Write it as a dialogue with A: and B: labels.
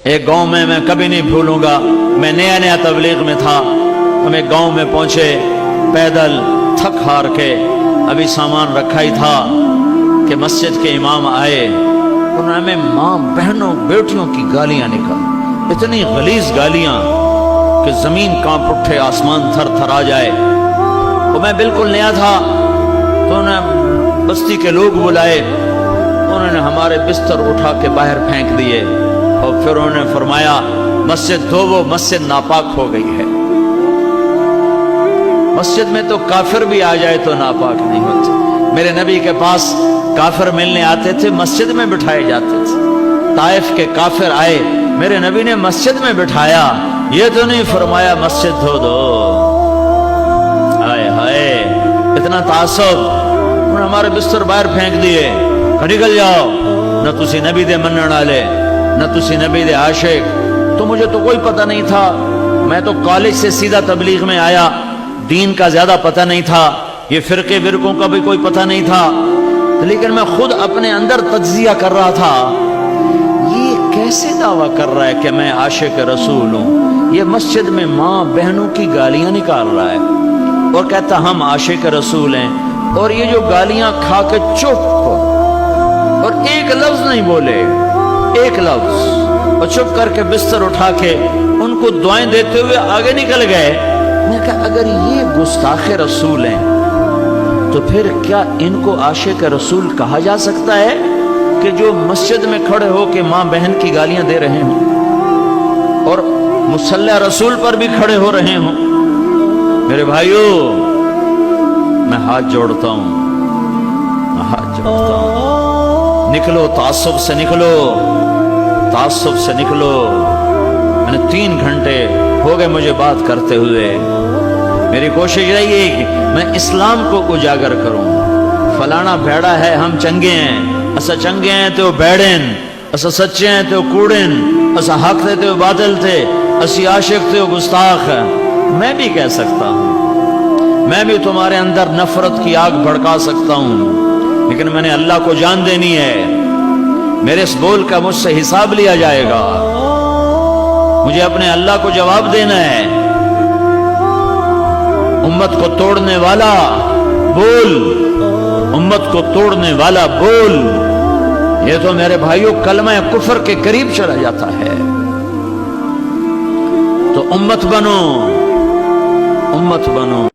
A: ایک گاؤں میں میں کبھی نہیں بھولوں گا، میں نیا نیا تبلیغ میں تھا، ہم ایک گاؤں میں پہنچے پیدل تھک ہار کے، ابھی سامان رکھا ہی تھا کہ مسجد کے امام آئے، انہوں نے ہمیں ماں بہنوں بیٹیوں کی گالیاں نکال، اتنی غلیظ گالیاں کہ زمین کانپ اٹھے، آسمان تھر تھر آ جائے۔ وہ میں بالکل نیا تھا تو انہوں نے بستی کے لوگ بلائے، انہوں نے ہمارے بستر اٹھا کے باہر پھینک دیے، اور پھر انہوں نے فرمایا مسجد دھوو، مسجد ناپاک ہو گئی ہے۔ مسجد میں تو کافر بھی آ جائے تو ناپاک نہیں ہوتے۔ میرے نبی کے پاس کافر ملنے آتے تھے، مسجد میں بٹھائے جاتے تھے۔ طائف کے کافر آئے، میرے نبی نے مسجد میں بٹھایا، یہ تو نہیں فرمایا مسجد دھو دو۔ ہائے ہائے، اتنا تعصب، انہوں نے ہمارے بستر باہر پھینک دیے، نکل جاؤ، نہ تسی نبی دے منن والے، نہ تسی نبی دے عاشق۔ تو مجھے تو کوئی پتہ نہیں تھا، میں تو کالج سے سیدھا تبلیغ میں آیا، دین کا زیادہ پتہ نہیں تھا، یہ فرقے فرقوں کا بھی کوئی پتہ نہیں تھا، لیکن میں خود اپنے اندر تجزیہ کر رہا تھا، یہ کیسے دعویٰ کر رہا ہے کہ میں عاشق رسول ہوں، یہ مسجد میں ماں بہنوں کی گالیاں نکال رہا ہے اور کہتا ہم عاشق رسول ہیں، اور یہ جو گالیاں کھا کے چپ اور ایک لفظ نہیں بولے، ایک لفظ، اور چپ کر کے بستر اٹھا کے ان کو دعائیں دیتے ہوئے آگے نکل گئے۔ میں نے کہا اگر یہ گستاخ رسول ہیں تو پھر کیا ان کو عاشق رسول کہا جا سکتا ہے کہ جو مسجد میں کھڑے ہو کے ماں بہن کی گالیاں دے رہے ہوں اور مصلی رسول پر بھی کھڑے ہو رہے ہوں؟ میرے بھائیو، میں ہاتھ جوڑتا ہوں، میں ہاتھ جوڑتا ہوں، نکلو تعصب سے، نکلو تعصب سے نکلو۔ میں نے 3 گھنٹے ہو گئے مجھے بات کرتے ہوئے، میری کوشش رہی ہے کہ میں اسلام کو اجاگر کروں۔ فلانا بھیڑا ہے، ہم چنگے ہیں، اسا چنگے ہیں تو بیڑن، اسا سچے ہیں تو کوڑن، اسا حق تھے تو باطل تھے، اسی عاشق تھے گستاخ۔ میں بھی کہہ سکتا ہوں، میں بھی تمہارے اندر نفرت کی آگ بھڑکا سکتا ہوں، لیکن میں نے اللہ کو جان دینی ہے، میرے اس بول کا مجھ سے حساب لیا جائے گا، مجھے اپنے اللہ کو جواب دینا ہے۔ امت کو توڑنے والا بول، امت کو توڑنے والا بول، یہ تو میرے بھائیوں کلمہ کفر کے قریب چلا جاتا ہے۔ تو امت بنو، امت بنو۔